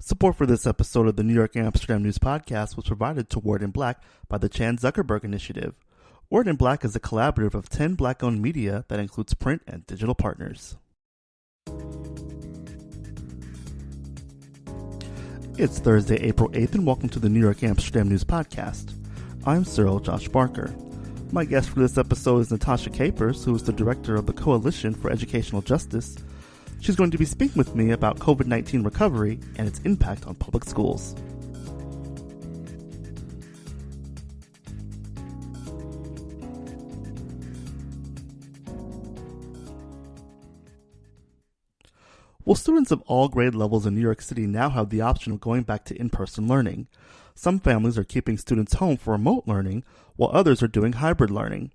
Support for this episode of the New York and Amsterdam News Podcast was provided to Word in Black by the Chan Zuckerberg Initiative. Word in Black is a collaborative of 10 Black-owned media that includes print and digital partners. It's Thursday, April 8th, and welcome to the New York and Amsterdam News Podcast. I'm Cyril Josh Barker. My guest for this episode is Natasha Capers, who is the director of the Coalition for Educational Justice. She's going to be speaking with me about COVID-19 recovery and its impact on public schools. Well, students of all grade levels in New York City now have the option of going back to in-person learning. Some families are keeping students home for remote learning, while others are doing hybrid learning.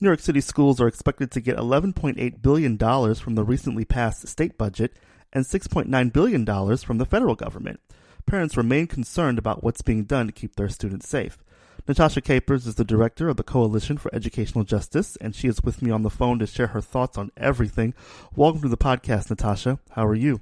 New York City schools are expected to get $11.8 billion from the recently passed state budget and $6.9 billion from the federal government. Parents remain concerned about what's being done to keep their students safe. Natasha Capers is the director of the Coalition for Educational Justice, and she is with me on the phone to share her thoughts on everything. Welcome to the podcast, Natasha. How are you?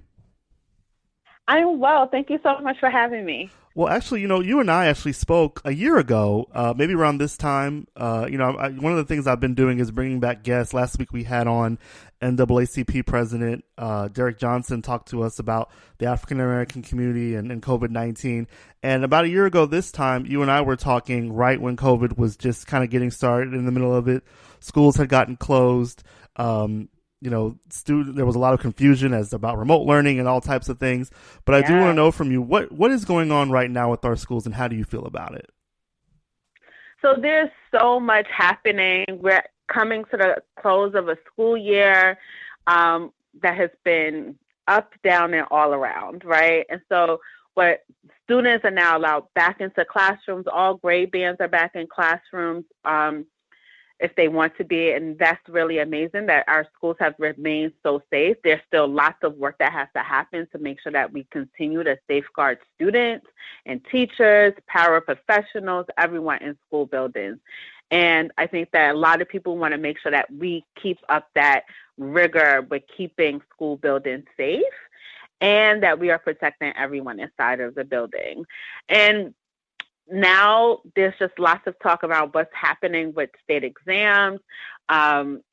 I'm well. Thank you so much for having me. Well, actually, you and I actually spoke a year ago, maybe around this time. One of the things I've been doing is bringing back guests. Last week we had on NAACP President Derek Johnson talk to us about the African American community and COVID-19. And about a year ago this time, you and I were talking right when COVID was just kind of getting started in the middle of it. Schools had gotten closed. There was a lot of confusion as about remote learning and all types of things. But I do want to know from you, what is going on right now with our schools and how do you feel about it? So there's so much happening. We're coming to the close of a school year that has been up, down, and all around, right? And so what students are now allowed back into classrooms, all grade bands are back in classrooms. If they want to be, and that's really amazing that our schools have remained so safe. There's still lots of work that has to happen to make sure that we continue to safeguard students and teachers, paraprofessionals, everyone in school buildings. And I think that a lot of people want to make sure that we keep up that rigor with keeping school buildings safe and that we are protecting everyone inside of the building. And now there's just lots of talk about what's happening with state exams,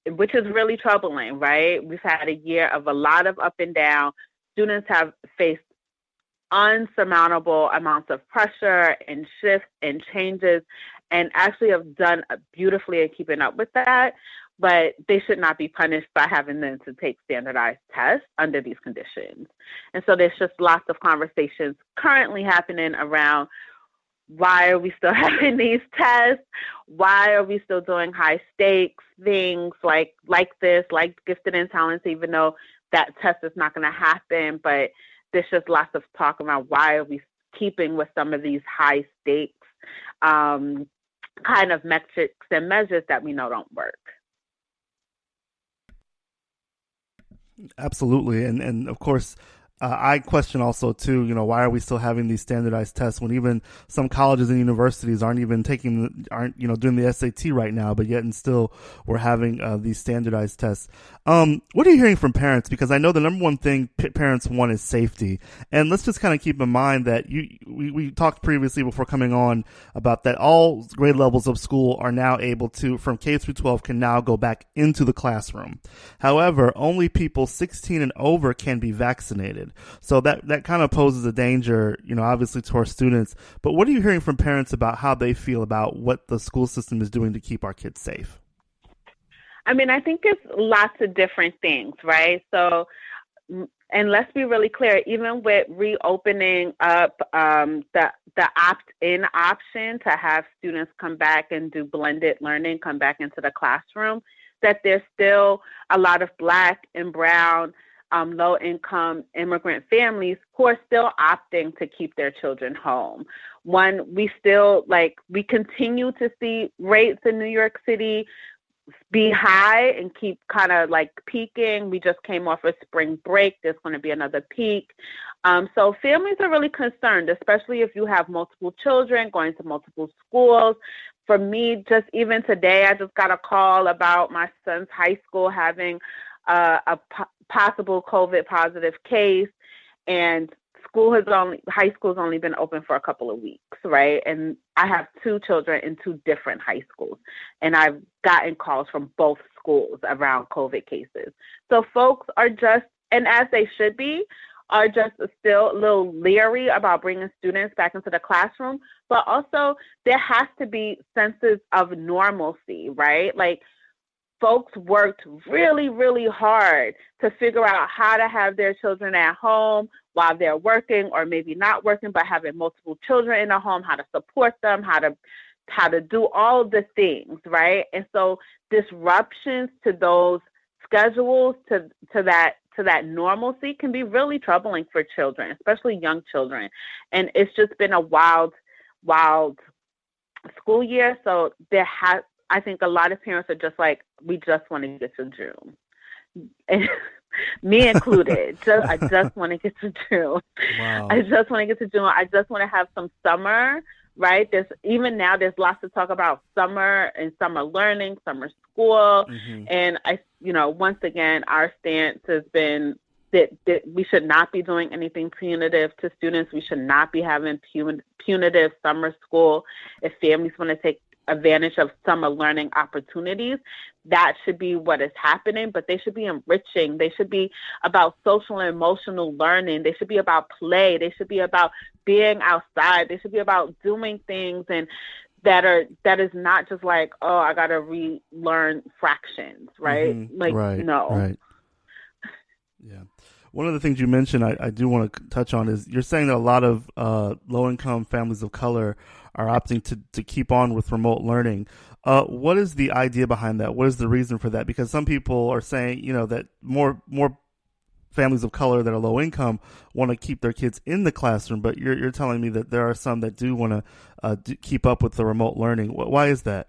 which is really troubling, right? We've had a year of a lot of up and down. Students have faced unsurmountable amounts of pressure and shifts and changes and actually have done beautifully in keeping up with that. But they should not be punished by having them to take standardized tests under these conditions. And so there's just lots of conversations currently happening around why are we still having these tests? Why are we still doing high stakes things like this, like gifted and talented, even though that test is not going to happen? But there's just lots of talk about why are we keeping with some of these high stakes kind of metrics and measures that we know don't work. Absolutely. And of course, I question also, too, why are we still having these standardized tests when even some colleges and universities aren't doing the SAT right now, but yet and still we're having these standardized tests. What are you hearing from parents? Because I know the number one thing parents want is safety. And let's just kind of keep in mind that we talked previously before coming on about that all grade levels of school are now able to, from K through 12, can now go back into the classroom. However, only people 16 and over can be vaccinated. So that kind of poses a danger, obviously to our students. But what are you hearing from parents about how they feel about what the school system is doing to keep our kids safe? I mean, I think it's lots of different things, right? So, and let's be really clear, even with reopening up the opt-in option to have students come back and do blended learning, come back into the classroom, that there's still a lot of Black and Brown low-income immigrant families who are still opting to keep their children home. We continue to see rates in New York City be high and keep kind of like peaking. We just came off a spring break. There's going to be another peak. So families are really concerned, especially if you have multiple children going to multiple schools. For me, just even today, I just got a call about my son's high school having a possible COVID positive case, and high school's only been open for a couple of weeks, right? And I have two children in two different high schools, and I've gotten calls from both schools around COVID cases. So folks are just, and as they should be, are just still a little leery about bringing students back into the classroom, but also there has to be senses of normalcy, right? Like, folks worked really, really hard to figure out how to have their children at home while they're working, or maybe not working, but having multiple children in the home, how to support them, how to do all the things, right? And so disruptions to those schedules, to that normalcy, can be really troubling for children, especially young children. And it's just been a wild school year. So I think a lot of parents are just like, we just want to get to June. And me included. I just want to get to June. Wow. I just want to get to June. I just want to have some summer, right? Even now there's lots to talk about summer and summer learning, summer school. Mm-hmm. And once again, our stance has been that we should not be doing anything punitive to students. We should not be having punitive summer school. If families want to take advantage of summer learning opportunities, that should be what is happening, but they should be enriching. They should be about social and emotional learning. They should be about play. They should be about being outside. They should be about doing things and that is not just like, oh, I got to relearn fractions, right? Mm-hmm. Like, right, no. Right. Yeah. One of the things you mentioned I do want to touch on is you're saying that a lot of low-income families of color are opting to keep on with remote learning. What is the idea behind that? What is the reason for that? Because some people are saying, that more families of color that are low income want to keep their kids in the classroom, but you're telling me that there are some that do want to keep up with the remote learning. Why is that?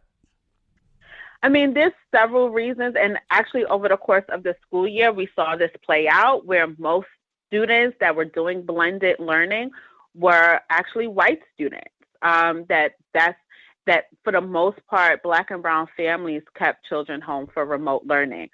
I mean, there's several reasons, and actually over the course of the school year, we saw this play out where most students that were doing blended learning were actually white students. That for the most part, Black and brown families kept children home for remote learning.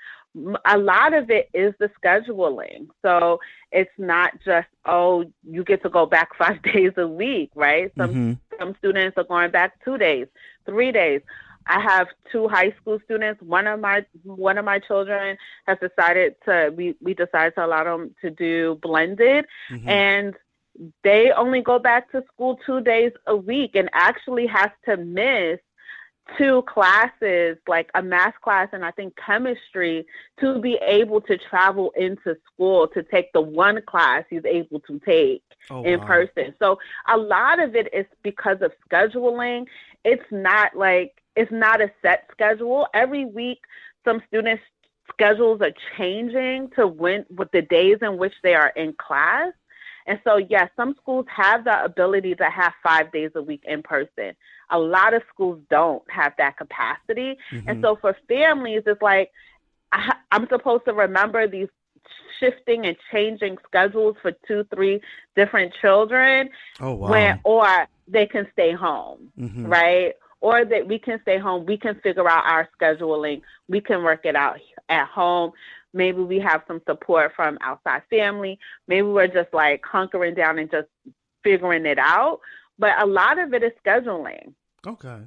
A lot of it is the scheduling. So it's not just, oh, you get to go back 5 days a week, right? Some students are going back 2 days, 3 days. I have two high school students. One of my children has decided we decided to allow them to do blended, and they only go back to school 2 days a week and actually has to miss 2 classes, like a math class and I think chemistry, to be able to travel into school to take the one class he's able to take in person. So a lot of it is because of scheduling. It's not a set schedule. Every week, some students' schedules are changing with the days in which they are in class. And so, yes, some schools have the ability to have 5 days a week in person. A lot of schools don't have that capacity. And so for families, it's like, I'm supposed to remember these shifting and changing schedules for 2-3 different children. Oh, wow. Or they can stay home, right? Or that we can stay home. We can figure out our scheduling. We can work it out at home. Maybe we have some support from outside family. Maybe we're just like hunkering down and just figuring it out. But a lot of it is scheduling. Okay.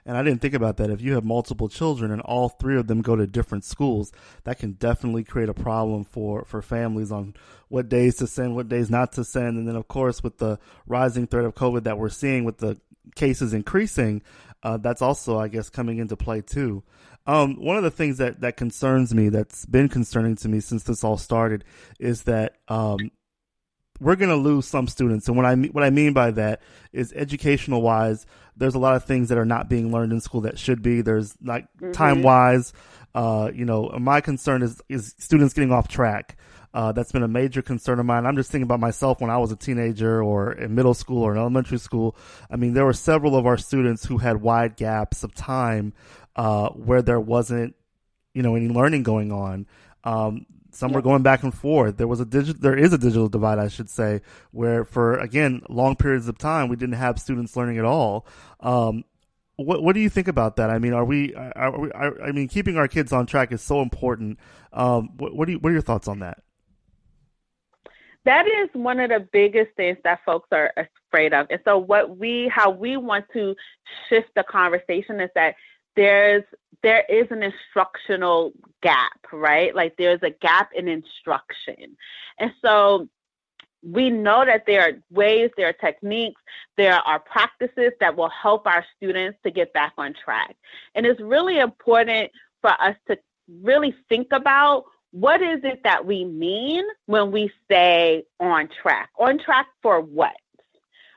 And I didn't think about that. If you have multiple children and all 3 of them go to different schools, that can definitely create a problem for families on what days to send, what days not to send. And then, of course, with the rising threat of COVID that we're seeing with the cases increasing, that's also, I guess, coming into play too. One of the things that concerns me, that's been concerning to me since this all started, is that we're going to lose some students. And what I mean by that is, educational wise, there's a lot of things that are not being learned in school that should be. There's like time wise, my concern is students getting off track. That's been a major concern of mine. I'm just thinking about myself when I was a teenager or in middle school or in elementary school. I mean, there were several of our students who had wide gaps of time where there wasn't, any learning going on. Some were going back and forth. There is a digital divide, I should say, where for, again, long periods of time, we didn't have students learning at all. What do you think about that? I mean, I mean, keeping our kids on track is so important. What are your thoughts on that? That is one of the biggest things that folks are afraid of. And so how we want to shift the conversation is that there is an instructional gap, right? Like there's a gap in instruction. And so we know that there are ways, there are techniques, there are practices that will help our students to get back on track. And it's really important for us to really think about what is it that we mean when we say on track? On track for what?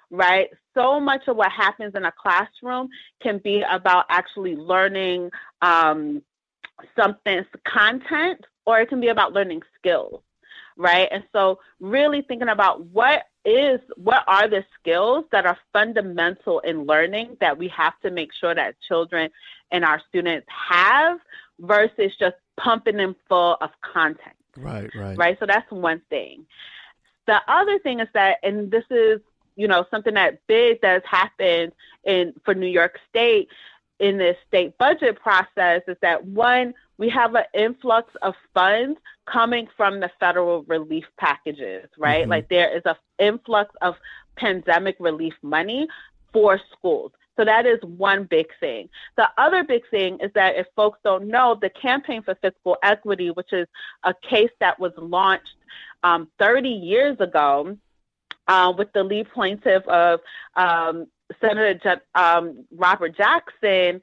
Right? So much of what happens in a classroom can be about actually learning something's content, or it can be about learning skills, right? And so really thinking about what are the skills that are fundamental in learning that we have to make sure that children and our students have versus just pumping them full of content. Right. So that's one thing. The other thing is that, and this is, something that big that has happened for New York State in this state budget process is that, one, we have an influx of funds coming from the federal relief packages, right? Mm-hmm. Like there is an influx of pandemic relief money for schools. So that is one big thing. The other big thing is that if folks don't know, the Campaign for Fiscal Equity, which is a case that was launched 30 years ago with the lead plaintiff of Senator Robert Jackson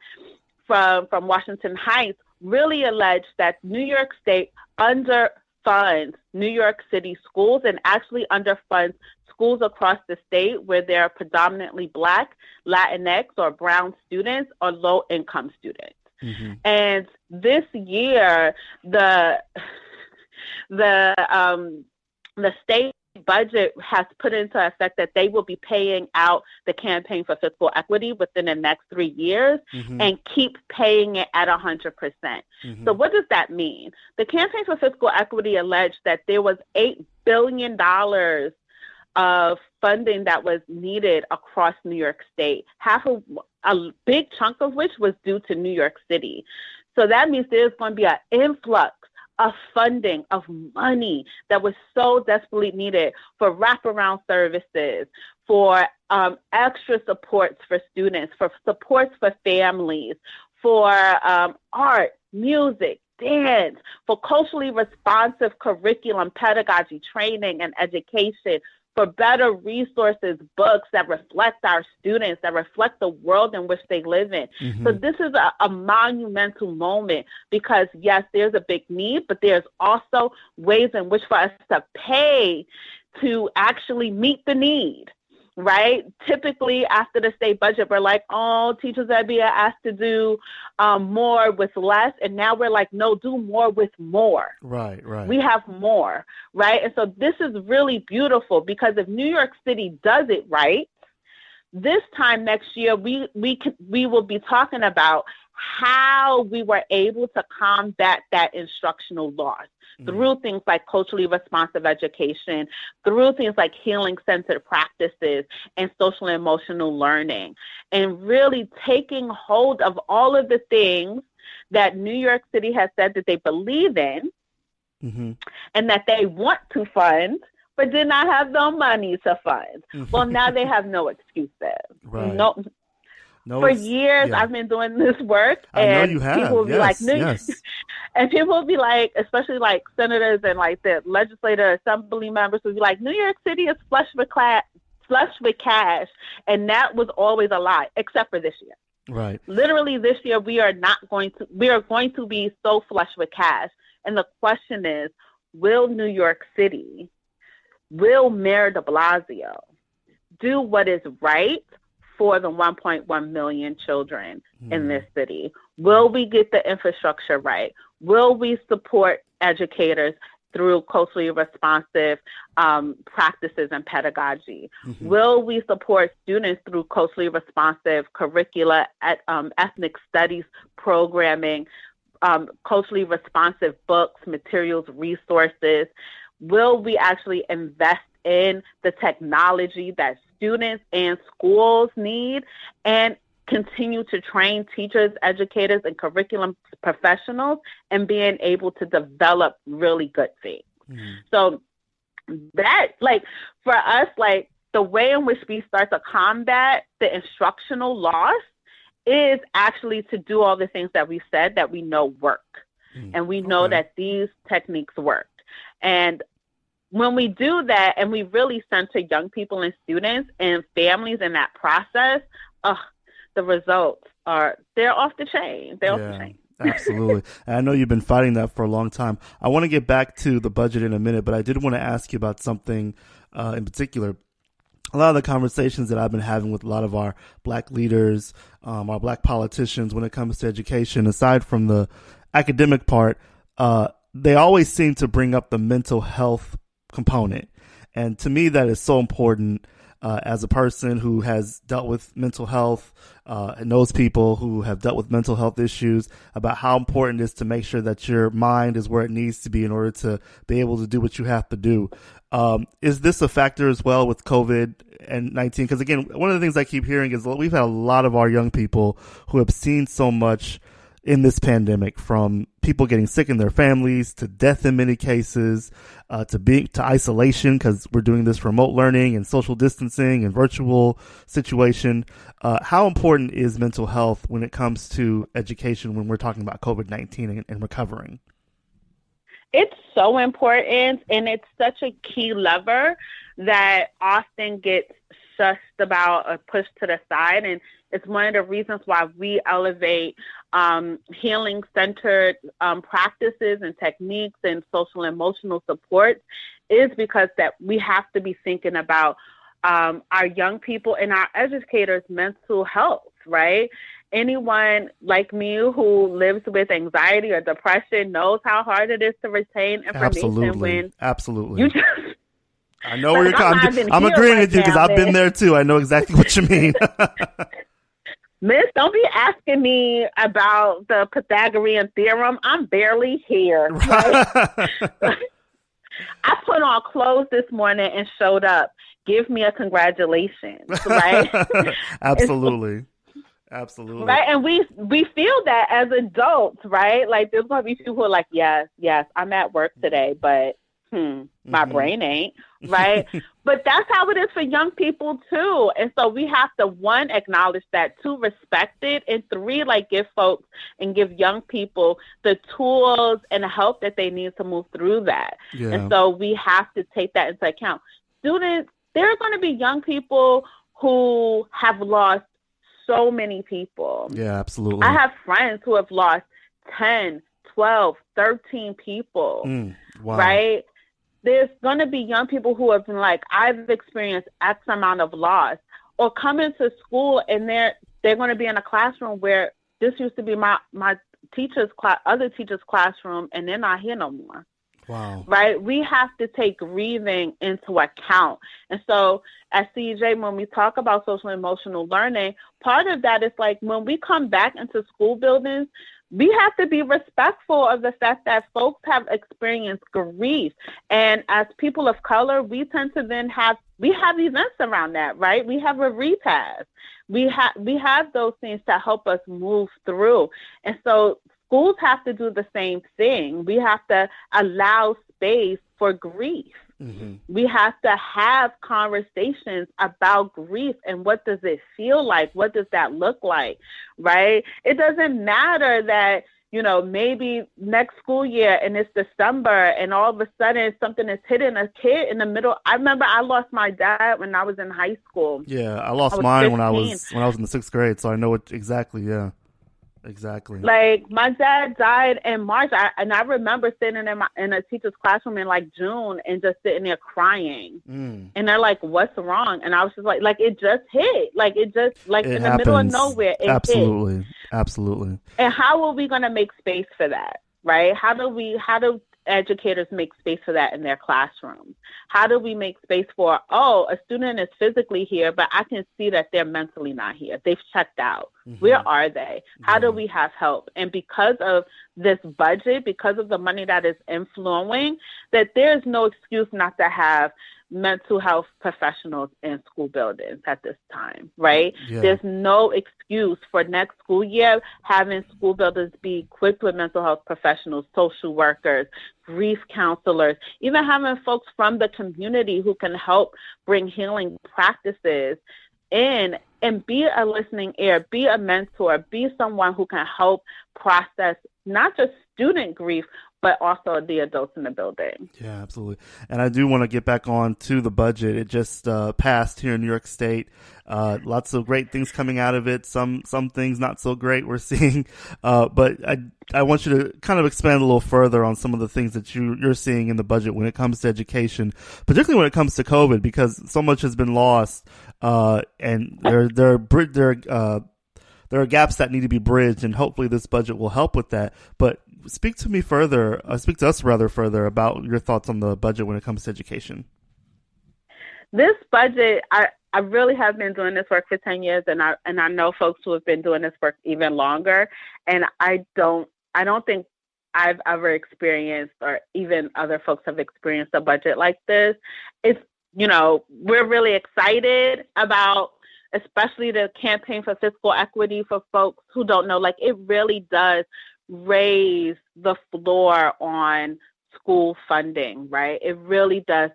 from Washington Heights, really alleged that New York State underfunds New York City schools and actually underfunds schools across the state where there are predominantly Black, Latinx, or brown students or low-income students. Mm-hmm. And this year, the state budget has put into effect that they will be paying out the Campaign for Fiscal Equity within the next 3 years, mm-hmm. and keep paying it at 100%. Mm-hmm. So what does that mean? The Campaign for Fiscal Equity alleged that there was $8 billion of funding that was needed across New York State, a big chunk of which was due to New York City. So that means there's going to be an influx of funding, of money that was so desperately needed for wraparound services, for extra supports for students, for supports for families, for art, music, dance, for culturally responsive curriculum, pedagogy, training, and education, for better resources, books that reflect our students, that reflect the world in which they live in. Mm-hmm. So this is a monumental moment because, yes, there's a big need, but there's also ways in which for us to pay to actually meet the need, right? Typically, after the state budget, we're like, oh, teachers are being asked to do more with less. And now we're like, no, do more with more. Right. We have more, right? And so this is really beautiful because if New York City does it right, this time next year, we will be talking about how we were able to combat that instructional loss through things like culturally responsive education, through things like healing-centered practices and social and emotional learning, and really taking hold of all of the things that New York City has said that they believe in, mm-hmm. and that they want to fund, but did not have the money to fund. Mm-hmm. Well, now they have no excuses. Right. For years, I've been doing this work, and I know you have. People will be yes. And people will be like, especially like senators and like the legislative assembly members will be like, New York City is flush with cash, and that was always a lie, except for this year. Right. Literally, this year we are going to be so flush with cash, and the question is, will New York City, will Mayor de Blasio do what is right for the 1.1 million children in this city? Will we get the infrastructure right? Will we support educators through culturally responsive practices and pedagogy? Mm-hmm. Will we support students through culturally responsive curricula, ethnic studies programming, culturally responsive books, materials, resources? Will we actually invest in the technology that students and schools need, and continue to train teachers, educators, and curriculum professionals and being able to develop really good things? Mm-hmm. So that, like, for us, like, the way in which we start to combat the instructional loss is actually to do all the things that we said that we know work. And we know that these techniques work. And when we do that and we really center young people and students and families in that process, the results they're off the chain. They're off the chain. Absolutely. And I know you've been fighting that for a long time. I want to get back to the budget in a minute, but I did want to ask you about something in particular. A lot of the conversations that I've been having with a lot of our Black leaders, our Black politicians when it comes to education, aside from the academic part, they always seem to bring up the mental health component. And to me, that is so important as a person who has dealt with mental health and knows people who have dealt with mental health issues, about how important it is to make sure that your mind is where it needs to be in order to be able to do what you have to do. Is this a factor as well with COVID-19? Because again, one of the things I keep hearing is we've had a lot of our young people who have seen so much in this pandemic, from people getting sick in their families to death in many cases, to isolation because we're doing this remote learning and social distancing and virtual situation. How important is mental health when it comes to education when we're talking about COVID-19 and recovering? It's so important, and it's such a key lever that often gets shussed about or pushed to the side. And it's one of the reasons why we elevate healing-centered practices and techniques and social emotional support, is because that we have to be thinking about our young people and our educators' mental health, right? Anyone like me who lives with anxiety or depression knows how hard it is to retain information. Absolutely. You just, I know where you're coming. I'm agreeing with you because I've been there too. I know exactly what you mean. Miss, don't be asking me about the Pythagorean theorem. I'm barely here. Right? I put on clothes this morning and showed up. Give me a congratulations, right? Absolutely. Absolutely. Right. And we feel that as adults, right? Like, there's going to be people who are like, yes, I'm at work today, but my brain ain't, right? But that's how it is for young people too. And so we have to, one, acknowledge that, two, respect it, and three, like, give folks and give young people the tools and the help that they need to move through that. Yeah. And so we have to take that into account. Students, there are going to be young people who have lost so many people. Yeah, absolutely. I have friends who have lost 10, 12, 13 people, wow. Right? There's going to be young people who have been like, I've experienced X amount of loss, or come into school and they're going to be in a classroom where this used to be my teacher's class, other teacher's classroom, and they're not here no more. Wow. Right? We have to take grieving into account. And so at CEJ, when we talk about social emotional learning, part of that is like, when we come back into school buildings, we have to be respectful of the fact that folks have experienced grief. And as people of color, we tend to then have events around that, right? We have a retaz. We have those things to help us move through. And so schools have to do the same thing. We have to allow space for grief. Mm-hmm. We have to have conversations about grief and what does it feel like? What does that look like, right? It doesn't matter that, maybe next school year and it's December and all of a sudden something is hitting a kid in the middle. I remember I lost my dad when I was in high school. Yeah, I lost mine when I was in the 6th grade, so I know it exactly, yeah. Exactly. Like, my dad died in March, and I remember sitting in a teacher's classroom in like June and just sitting there crying. And they're like, "What's wrong?" And I was just like it just hit, like it just like it in happens. The middle of nowhere. It absolutely, hit. Absolutely. And how are we going to make space for that, right? How do educators make space for that in their classrooms? How do we make space for, a student is physically here, but I can see that they're mentally not here. They've checked out. Mm-hmm. Where are they? How do we have help? And because of this budget, because of the money that is inflowing, that there's no excuse not to have mental health professionals in school buildings at this time, right? Yeah. There's no excuse for next school year having school buildings be equipped with mental health professionals, social workers, grief counselors, even having folks from the community who can help bring healing practices in and be a listening ear, be a mentor, be someone who can help process not just student grief, but also the adults in the building. Yeah, absolutely. And I do want to get back on to the budget. It just passed here in New York State. Lots of great things coming out of it. Some things not so great we're seeing. But I want you to kind of expand a little further on some of the things that you're seeing in the budget when it comes to education, particularly when it comes to COVID, because so much has been lost. And there are gaps that need to be bridged, and hopefully this budget will help with that. But speak to us further about your thoughts on the budget when it comes to education. This budget, I really have been doing this work for 10 years, and I know folks who have been doing this work even longer, and I don't think I've ever experienced, or even other folks have experienced, a budget like this. It's, we're really excited about, especially the campaign for fiscal equity. For folks who don't know, like, it really does raise the floor on school funding, right? It really does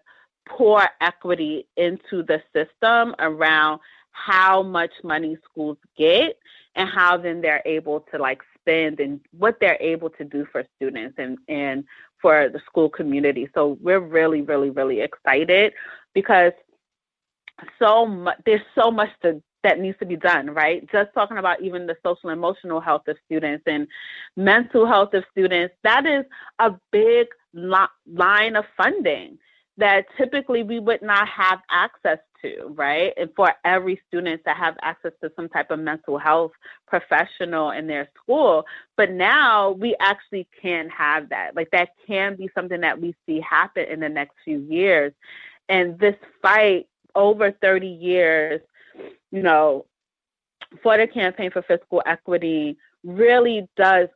pour equity into the system around how much money schools get and how then they're able to spend and what they're able to do for students and for the school community. So we're really, really, really excited because there's so much that needs to be done, right? Just talking about even the social and emotional health of students and mental health of students, that is a big line of funding that typically we would not have access to, right? And for every student to have access to some type of mental health professional in their school. But now we actually can have that. That can be something that we see happen in the next few years. And this fight over 30 years, for the campaign for fiscal equity really does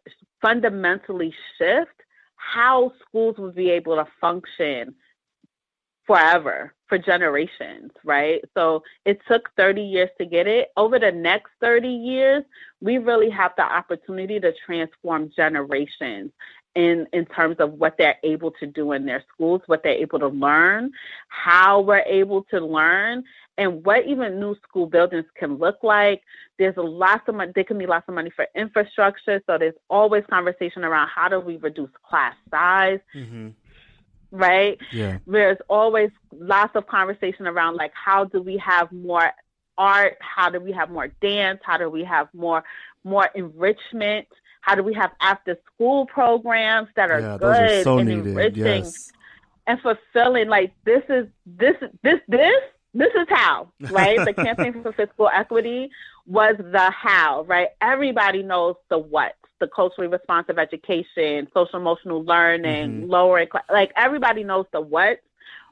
fundamentally shift how schools will be able to function forever, for generations, right? So it took 30 years to get it. Over the next 30 years, we really have the opportunity to transform generations in terms of what they're able to do in their schools, what they're able to learn, how we're able to learn, and what even new school buildings can look like. There can be lots of money for infrastructure. So there's always conversation around how do we reduce class size. Mm-hmm. Right? Yeah. There's always lots of conversation around how do we have more art? How do we have more dance? How do we have more enrichment? How do we have after school programs that are good so and needed. enriching Yes. and fulfilling? This is how, right? The campaign for fiscal equity was the how, right? Everybody knows the what. The culturally responsive education, social emotional learning, mm-hmm. lowering class, everybody knows the what,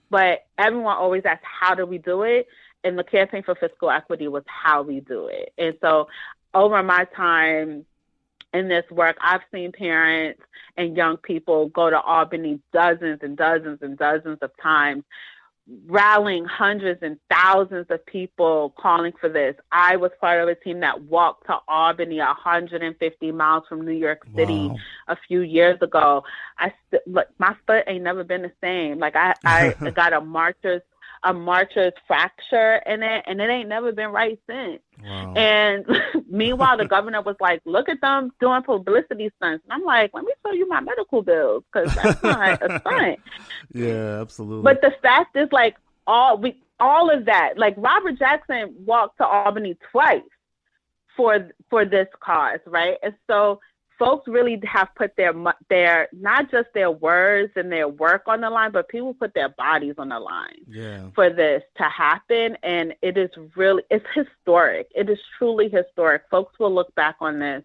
but everyone always asks, how do we do it? And the campaign for fiscal equity was how we do it. And so over my time in this work, I've seen parents and young people go to Albany dozens and dozens and dozens of times, rallying hundreds and thousands of people calling for this. I was part of a team that walked to Albany 150 miles from New York City a few years ago. My foot ain't never been the same. I got a marcher's fracture in it, and it ain't never been right since. Wow. And meanwhile, the governor was like, look at them doing publicity stunts. And I'm like, let me show you my medical bills, because that's not a stunt. Yeah, absolutely. But the fact is, all of that, Robert Jackson walked to Albany twice for this cause, right? And so folks really have put their not just their words and their work on the line, but people put their bodies on the line for this to happen. And it's historic. It is truly historic. Folks will look back on this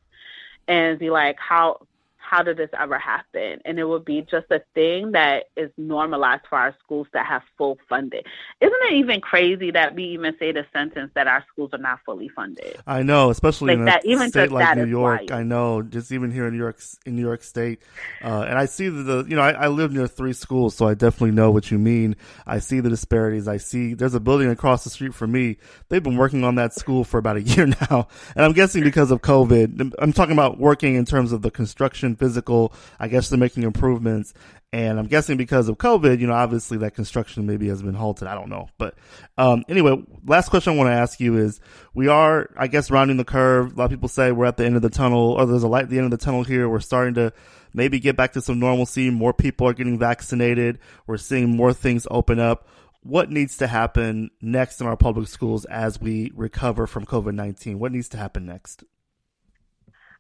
and be like, how how did this ever happen? And it would be just a thing that is normalized for our schools to have full funding. Isn't it even crazy that we even say the sentence that our schools are not fully funded? I know, especially in that, a even state like New York. Wild. I know, just even here in New York State, and I see I live near 3 schools, so I definitely know what you mean. I see the disparities. I see there's a building across the street from me. They've been working on that school for about a year now, and I'm guessing because of COVID. I'm talking about working in terms of the construction, physical. I guess they're making improvements. And I'm guessing because of COVID, obviously that construction maybe has been halted. I don't know. But anyway, last question I want to ask you is, we are, I guess, rounding the curve. A lot of people say we're at the end of the tunnel, or there's a light at the end of the tunnel here. We're starting to maybe get back to some normalcy. More people are getting vaccinated. We're seeing more things open up. What needs to happen next in our public schools as we recover from COVID-19? What needs to happen next?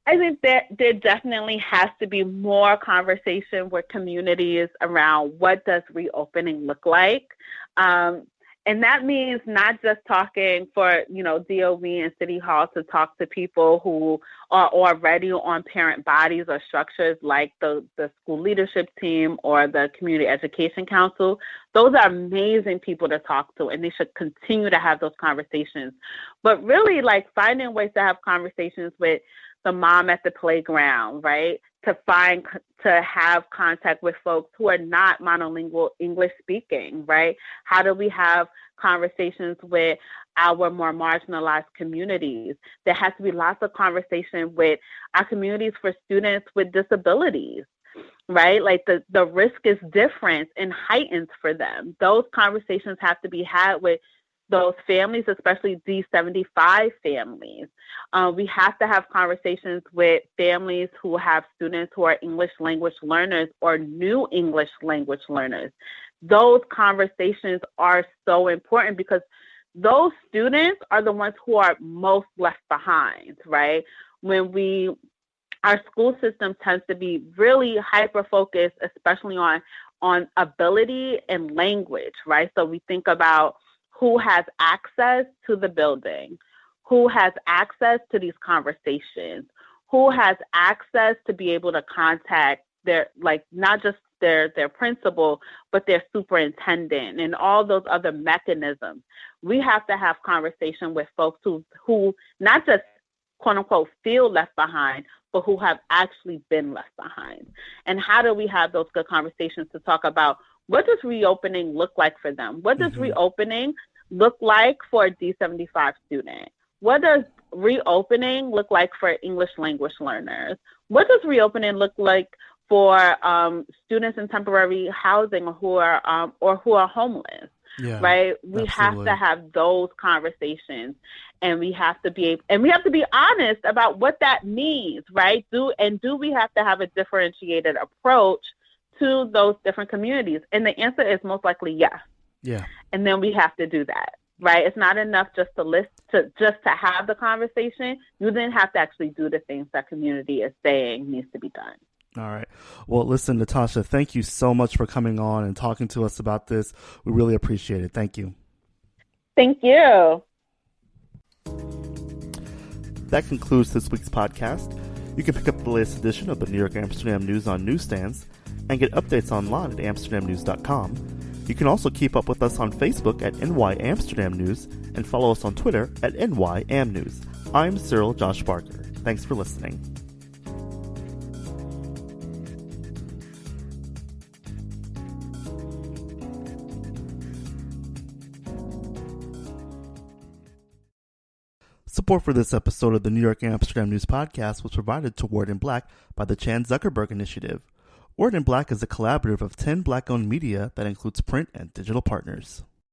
I think that there definitely has to be more conversation with communities around what does reopening look like. And that means not just talking for, DOE and City Hall to talk to people who are already on parent bodies or structures like the school leadership team or the Community Education Council. Those are amazing people to talk to, and they should continue to have those conversations. But really, finding ways to have conversations with the mom at the playground, right? To have contact with folks who are not monolingual English speaking, right? How do we have conversations with our more marginalized communities? There has to be lots of conversation with our communities for students with disabilities, right? The risk is different and heightened for them. Those conversations have to be had with those families, especially D75 families. We have to have conversations with families who have students who are English language learners or new English language learners. Those conversations are so important because those students are the ones who are most left behind, right? Our school system tends to be really hyper-focused, especially on ability and language, right? So we think about who has access to the building, who has access to these conversations, who has access to be able to contact their, not just their principal, but their superintendent and all those other mechanisms. We have to have conversation with folks who not just quote unquote feel left behind, but who have actually been left behind. And how do we have those good conversations to talk about what does reopening look like for them? What does reopening look like for a D75 student? What does reopening look like for English language learners? What does reopening look like for students in temporary housing who are homeless? Yeah, right? We have to have those conversations, and we have to be honest about what that means, right? Do we have to have a differentiated approach to those different communities? And the answer is most likely yes. Yeah. And then we have to do that, right? It's not enough just to have the conversation. You then have to actually do the things that community is saying needs to be done. All right. Well, listen, Natasha, thank you so much for coming on and talking to us about this. We really appreciate it. Thank you. Thank you. That concludes this week's podcast. You can pick up the latest edition of the New York Amsterdam News on newsstands and get updates online at amsterdamnews.com. You can also keep up with us on Facebook at NY Amsterdam News and follow us on Twitter at NYAmNews. I'm Cyril Josh Barker. Thanks for listening. Support for this episode of the New York Amsterdam News Podcast was provided to Word in Black by the Chan Zuckerberg Initiative. Word in Black is a collaborative of 10 Black-owned media that includes print and digital partners.